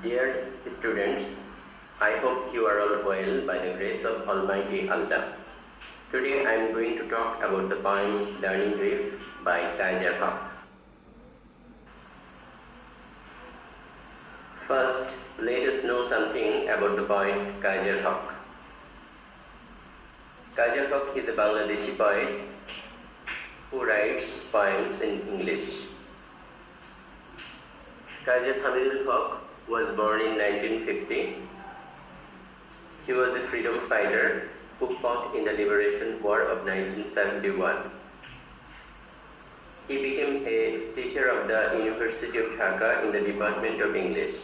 Dear students, I hope you are all well by the grace of Almighty Allah. Today I am going to talk about the poem Learning Grief by Kaiser. First, let us know something about the poet Kaiser. Kaiser is a Bangladeshi poet who writes poems in English. Kaiser was born in 1950. He was a freedom fighter who fought in the Liberation War of 1971. He became a teacher of the University of Dhaka in the Department of English.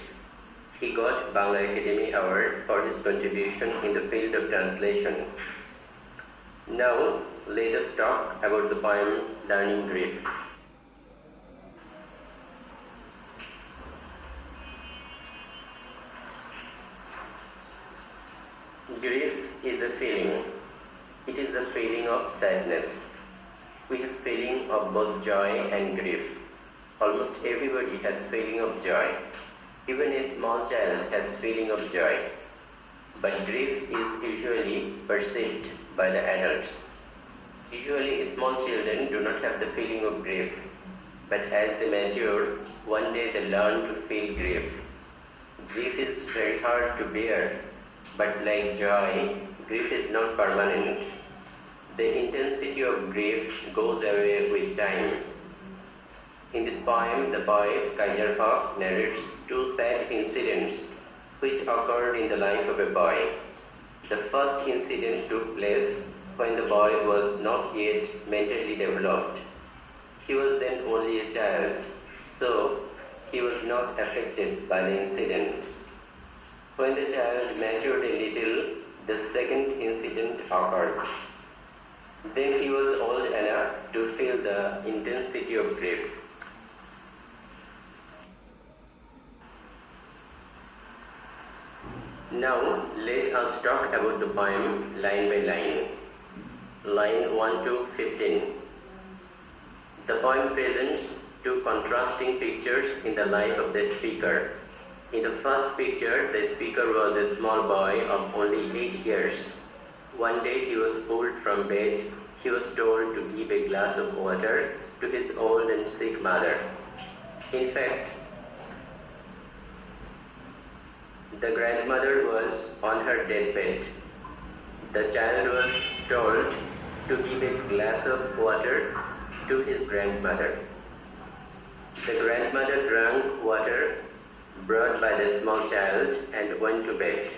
He got Bangla Academy Award for his contribution in the field of translation. Now, let us talk about the poem Learning Grief. Grief is a feeling. It is the feeling of sadness. We have feeling of both joy and grief. Almost everybody has feeling of joy. Even a small child has feeling of joy. But grief is usually perceived by the adults. Usually small children do not have the feeling of grief. But as they mature, one day they learn to feel grief. Grief is very hard to bear. But like joy, grief is not permanent. The intensity of grief goes away with time. In this poem, the poet Kaiser narrates two sad incidents which occurred in the life of a boy. The first incident took place when the boy was not yet mentally developed. He was then only a child, so he was not affected by the incident. When the child matured a little, the second incident occurred. Then he was old enough to feel the intensity of grief. Now, let us talk about the poem line by line. Line 1 to 15. The poem presents two contrasting pictures in the life of the speaker. In the first picture, the speaker was a small boy of only 8 years. One day he was pulled from bed. He was told to give a glass of water to his old and sick mother. In fact, the grandmother was on her deathbed. The child was told to give a glass of water to his grandmother. The grandmother drank water brought by the small child and went to bed.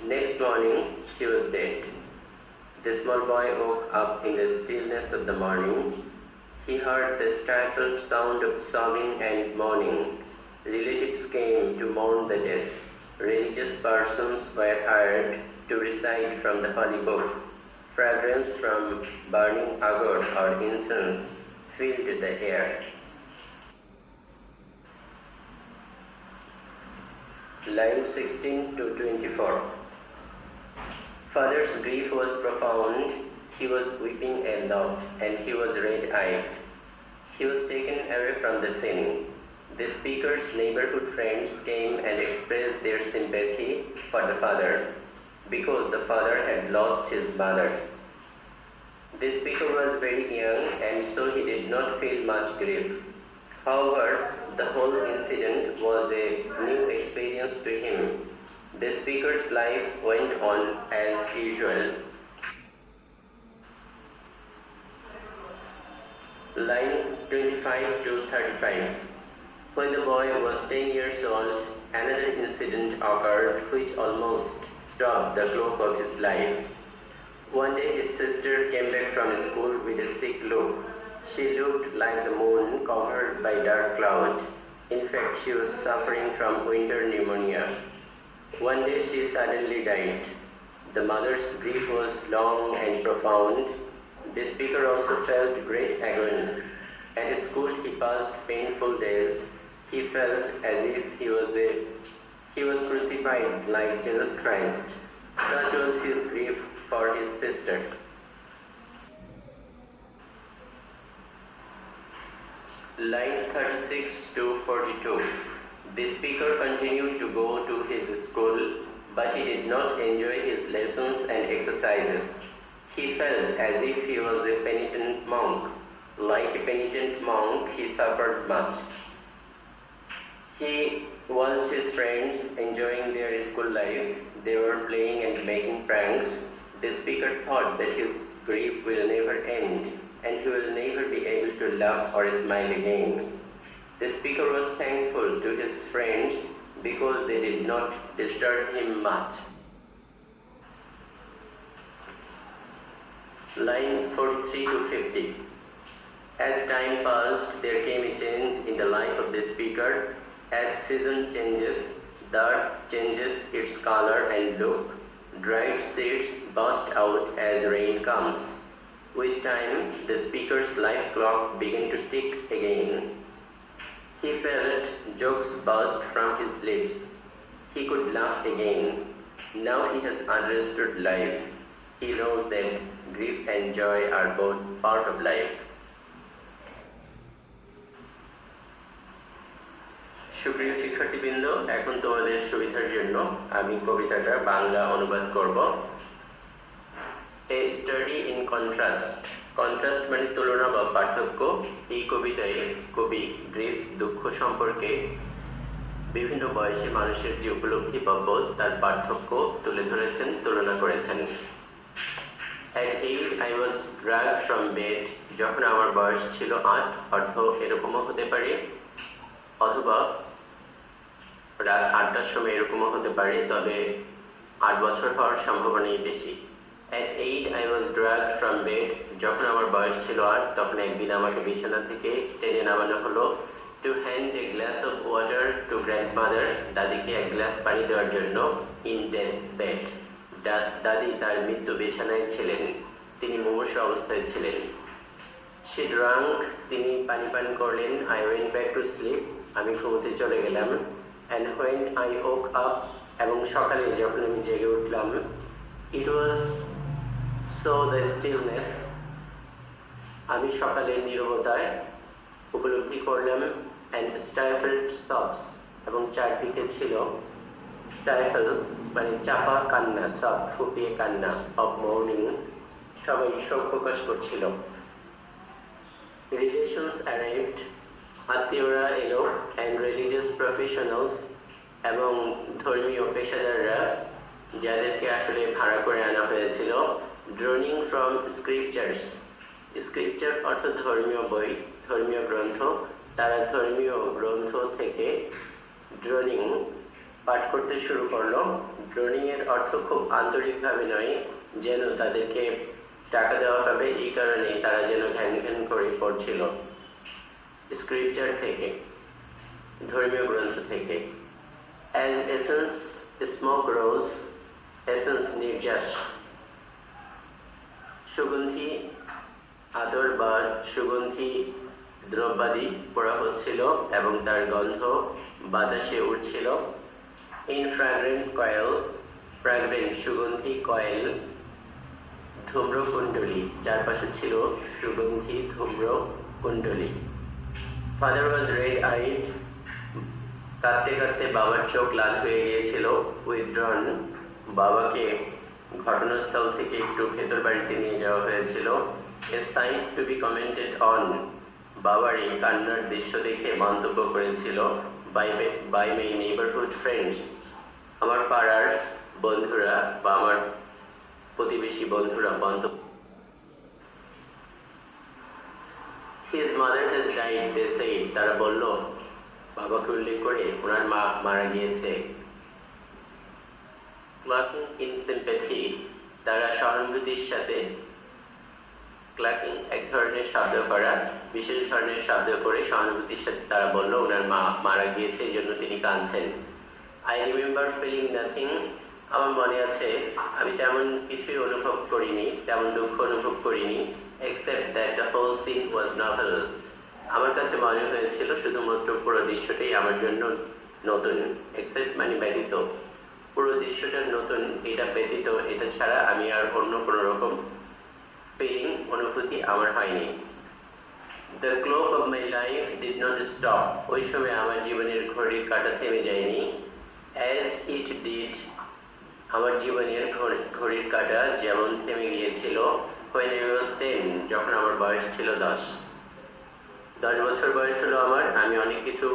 Next morning, she was dead. The small boy woke up in the stillness of the morning. He heard the stifled sound of sobbing and moaning. Relatives came to mourn the death. Religious persons were hired to recite from the holy book. Fragrance from burning agate or incense filled the air. Line 16 to 24. Father's grief was profound. He was weeping a lot and he was red-eyed. He was taken away from the scene. The speaker's neighborhood friends came and expressed their sympathy for the father because the father had lost his mother. The speaker was very young and so he did not feel much grief. However, the whole incident was a new experience to him. The speaker's life went on as usual. Line 25 to 35. When the boy was 10 years old, another incident occurred which almost stopped the flow of his life. One day his sister came back from school with a sick look. She looked like the moon covered by dark clouds. In fact, she was suffering from winter pneumonia. One day she suddenly died. The mother's grief was long and profound. The speaker also felt great agony. At school he passed painful days. He felt as if he was crucified like Jesus Christ. Such was his grief for his sister. Line 36 to 42. The speaker continued to go to his school, but he did not enjoy his lessons and exercises. He felt as if he was a penitent monk. Like a penitent monk, he suffered much. He watched his friends enjoying their school life. They were playing and making pranks. The speaker thought that his grief will never end, and he will never be able to laugh or smile again. The speaker was thankful to his friends because they did not disturb him much. Lines 43 to 50. As time passed, there came a change in the life of the speaker. As season changes, the earth changes its color and look. Dried seeds burst out as rain comes. With time, the speaker's life clock began to tick again. He felt jokes burst from his lips. He could laugh again. Now he has understood life. He knows that grief and joy are both part of life. সুপ্রিয় শিক্ষার্থীবৃন্দ, এখন তোমাদের সুবিধার জন্য আমি কবিতাটা বাংলা অনুবাদ করব। A study in contrast. Contrast মানে তুলনা বা পার্থক্য। এই কবিতায় কবি গ্রিফ, দুঃখ সম্পর্কে বিভিন্ন বয়সী মানুষের যে উপলব্ধি বা বোধ, তার পার্থক্য তুলে ধরেছেন, তুলনা করেছেন। At 8 I was dragged from bed, যখন আমার বয়স ছিল 8, অর্থ এরকমও হতে পারে, অথবা রাত 8টার সময় এরকমও হতে পারে, তবে 8 বছর হওয়ার সম্ভাবনাই বেশি। At 8 I was dragged from bed, যখন আমার বয়স ছিল 8, তখন একদিন আমাকে বিছানা থেকে টেনে নামানো হলো। To hand a glass of water to grandmother, দাদিকে এক গ্লাস পানি দেওয়ার জন্য। In death bed, দাদি তার মৃত্যু বিছানায় ছিলেন, তিনি মুমূর্ষু অবস্থায় ছিলেন। She drank, তিনি পানি পান করলেন। I went back to sleep, আমি ঘুমোতে চলে গেলাম। And when I woke up, এবং সকালে যখন আমি জেগে উঠলাম, it was so the stillness, আমি সকালে নীরবতায় উপলব্ধি করলাম। And stifled sobs, এবং চারদিকে ছিল stifle মানে চাপা কান্না, সব ফুপিয়ে কান্না, of mourning, সবাই শোক প্রকাশ করছিল। Relations arrived, আত্মীয়রা এলো, and religious professionals, এবং ধর্মীয় পেশাদাররা, যাদেরকে আসলে ভাড়া করে আনা হয়েছিল। Droning from scriptures, স্ক্রিপচার অর্থ ধর্মীয় বই, ধর্মীয় গ্রন্থ। তারা ধর্মীয় গ্রন্থ থেকে ড্রোনিং পাঠ করতে শুরু করলো। ড্রোনিং এর অর্থ খুব আন্তরিকভাবে নয়, যেন তাদেরকে টাকা দেওয়া হবে এই কারণে তারা যেন ঘ্যান ঘ্যান করে পড়ছিল। স্ক্রিপচার থেকে, ধর্মীয় গ্রন্থ থেকে। As essence smoke rose, essence নির্যাস, সুগন্ধি আদর বা সুগন্ধি দ্রব্যাদি পোড়া হচ্ছিল এবং তার গন্ধ বাতাসে উঠছিল। In fragrant coil, fragrant সুগন্ধি, কয়েল ধূম্রকুণ্ডলী, চারপাশে ছিল সুগন্ধি ধূম্রকুণ্ডলী। Father was red-eyed, কাঁদতে কাঁদতে বাবার চোখ লাল হয়ে গিয়েছিল। Withdrawn, বাবাকে ঘটনাস্থল থেকে একটু ভেতর বাড়িতে নিয়ে যাওয়া হয়েছিল। A sight to be commented on, বাবার এই কান্নার দৃশ্য দেখে মন্তব্য করেছিল by my neighborhood friends, আমার পাড়ার বন্ধুরা বা আমার প্রতিবেশী বন্ধুরা মন্তব্য। His mother has died, they said, তারা বলল, বাবাকে উল্লেখ করে ওনার মা মারা গিয়েছে। Clucking in sympathy, তারা সহানুভূতির সাথে, ক্লাকিং এক ধরনের শব্দ করা, বিশেষ ধরনের শব্দ করে সহানুভূতির সাথে তারা বলল ওনার মা মারা গিয়েছে, এই জন্য তিনি কাঁদছেন। I remember feeling nothing, আমার মনে আছে আমি তেমন কিছুই অনুভব করিনি, তেমন দুঃখ অনুভব করিনি, except that the whole scene was novel, আমার কাছে মনে হয়েছিল শুধুমাত্র পুরো দৃশ্যটাই আমার জন্য নতুন। except মানে ব্যতীত, পুরো দৃশ্যটা নতুন, এটা ব্যতীত, এটা ছাড়া আমি আর অন্য কোনো রকম ফিলিং অনুভূতি আমার হয়নি। The clock of my life did not stop. ওই সময় আমার জীবনের ঘড়ির কাঁটা থেমে যায়নি। As it did, আমার জীবনের ঘড়ির কাঁটা যেমন থেমে গিয়েছিল when I was 10, যখন আমার বয়স ছিল 10। 10 বছর বয়স হলো আমার, আমি অনেক কিছু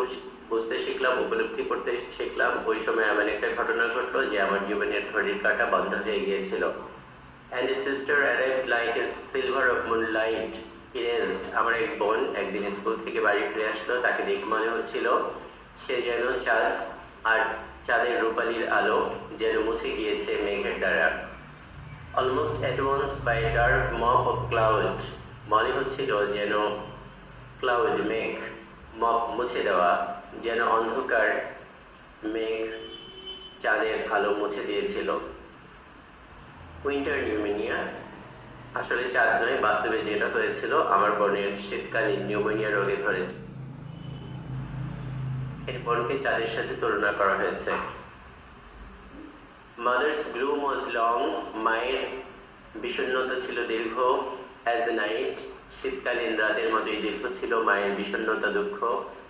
বুঝতে শিখলাম, উপলব্ধি করতে শিখলাম। ওই সময় এমন একটা ঘটনা ঘটলো যে আমার জীবনের ঘড়ির কাঁটা বন্ধ হয়ে গিয়েছিল। And the sister arrived like a silver of moonlight, erased. আমার এক বোন একদিন স্কুল থেকে বাড়ি ফিরে আসলো, তাকে দেখে মনে হচ্ছিল সে যেন চাঁদ, আর চাঁদের রূপালীর আলো যেন মুছে গিয়েছে মেঘের দ্বারা। Almost at once by a dark mop of cloud, মনে হচ্ছিল যেন ক্লাউড মেঘ, মপ মুছে দেওয়া, যেন অন্ধকার মেঘ চাঁদের আলো মুছে দিয়েছিল। উইন্টার নিউমোনিয়া, আসলে চাঁদ নয়, বাস্তবে যেটা হয়েছিল আমার বোনের শীতকালীন নিউমোনিয়া রোগে ধরেছে। এর বোনকে চাঁদের সাথে তুলনা করা হয়েছে। মাদার্স গ্লুম ওয়াজ লং, মায়ের বিষণ্ণতা ছিল দীর্ঘ। অ্যাজ দ্য নাইট, শীতকালীন রাতের মতোই দীর্ঘ ছিল মায়ের বিষণ্ণতা, দুঃখ।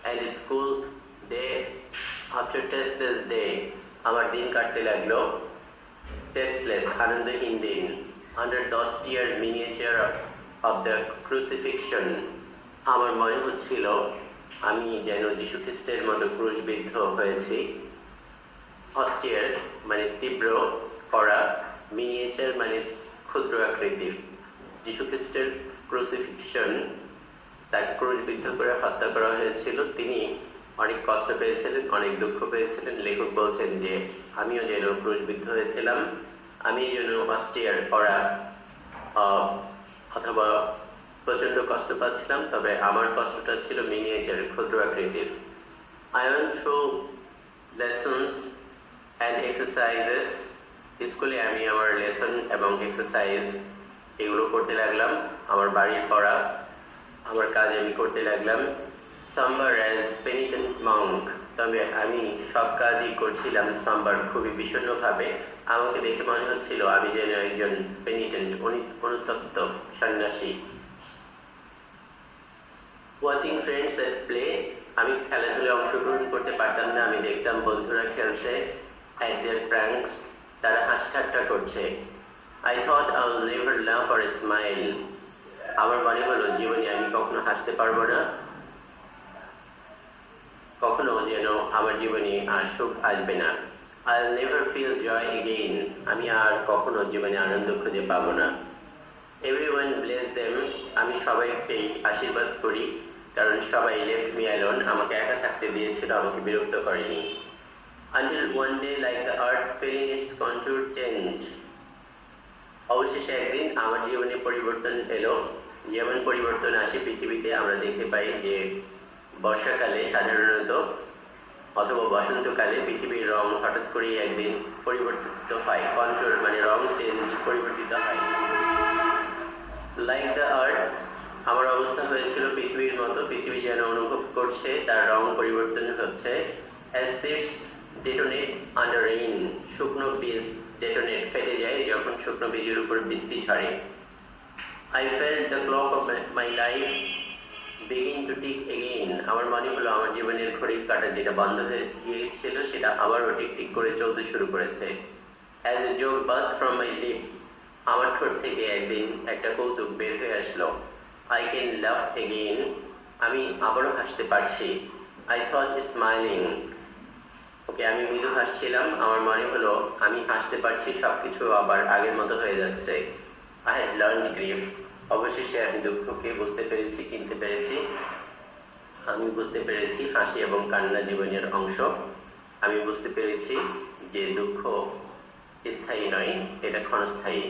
And school day after tasteless day, আমার দিন কাটতে লাগলো টেস্টলেস, আনন্দহীন দিন। Under the austere miniature of the crucifixion, আমার মনে হচ্ছিল আমি যেন যীশু খ্রিস্টের মতো ক্রুশবিদ্ধ হয়েছি। austere মানে তীব্র, কড়া, মিনিয়েচার মানে ক্ষুদ্র আকৃতির। যীশু খ্রিস্টের ক্রুসিফিকশন, তাকে ক্রুশবিদ্ধ করে হত্যা করা হয়েছিল। তিনি অনেক কষ্ট পেয়েছিলেন, অনেক দুঃখ পেয়েছিলেন। লেখক বলছেন যে আমিও যেন ক্রুশবিদ্ধ হয়েছিলাম, আমি যেন অস্টিয়ার, কড়া অথবা প্রচন্ড কষ্ট পাচ্ছিলাম, তবে আমার কষ্টটা ছিল মিনিয়েচার, ক্ষুদ্র আকৃতির। I went through lessons and exercises, স্কুলে আমি আমার লেসন এবং এক্সারসাইজ এগুলো করতে লাগলাম, আমার বাড়ির পড়া, আমার কাজ আমি করতে লাগলাম। Somber as penitent monk, তবে আমি সব কাজই করছিলাম somber, খুবই বিষণ্ণভাবে। আমাকে দেখে মনে হচ্ছিল আমি যেন একজন পেনিটেন্ট, অনুতপ্ত সন্ন্যাসী। ওয়াচিং ফ্রেন্ডস এট প্লে, আমি খেলাধুলায় অংশগ্রহণ করতে পারতাম না। আমি দেখতাম বন্ধুরা খেলছে, at their pranks, তারা হাসি-ঠাট্টা করছে। I thought I'll never laugh or smile, আমার মনে হলো জীবনে আমি কখনো হাসতে পারবো না, কখনো যেন আমার জীবনে আর সুখ আসবে না। I'll never feel joy again, আমি আর কখনো জীবনে আনন্দ খুঁজে পাবো না। Everyone bless them, আমি সবাইকেই আশীর্বাদ করি, কারণ সবাই left me alone, আমাকে একা থাকতে দিয়েছিল, আমাকে বিরক্ত করেনি। Until one day like the earth feeling its contour change, অবশেষে একদিন আমার জীবনে পরিবর্তন এলো। যেমন পরিবর্তন আসে পৃথিবীতে, আমরা দেখতে পাই যে বর্ষাকালে সাধারণত অথবা বসন্তকালে পৃথিবীর রং হঠাৎ করেই একদিন পরিবর্তিত হয়। কন্ট্রোল মানে রং চেঞ্জ, পরিবর্তিত হয়। লাইক দ্য আর্থ, আমার অবস্থা হয়েছিল পৃথিবীর মতো, পৃথিবী যেন অনুভব করছে তার রং পরিবর্তন হচ্ছে। As seeds detonate under rain, শুকনো বীজ ডেটোনেট, ফেটে যায় যখন শুকনো বীজের উপর বৃষ্টি ঝরে। I felt the clock of my life begin to tick again, আমার মনে হলো আমার জীবনের ঘড়ির কাঁটা যেটা বন্ধ হয়ে গিয়েছিল সেটা আবারও টিক টিক করে চলতে শুরু করেছে। As a joke burst from my lip, আমার ঠোঁট থেকে একদিন একটা কৌতুক বের হয়ে আসলো। I can laugh again, আমি আবারও হাসতে পারছি। I thought smiling, ওকে আমি মৃদু হাসছিলাম, আমার মনে হলো আমি হাসতে পারছি, সবকিছু আবার আগের মতো হয়ে যাচ্ছে। I had learned grief, অবশেষে আমি দুঃখকে বুঝতে পেরেছি, চিনতে পেরেছি। আমি বুঝতে পেরেছি হাসি এবং কান্না জীবনের অংশ। আমি বুঝতে পেরেছি যে দুঃখ স্থায়ী নয়, এটা ক্ষণস্থায়ী।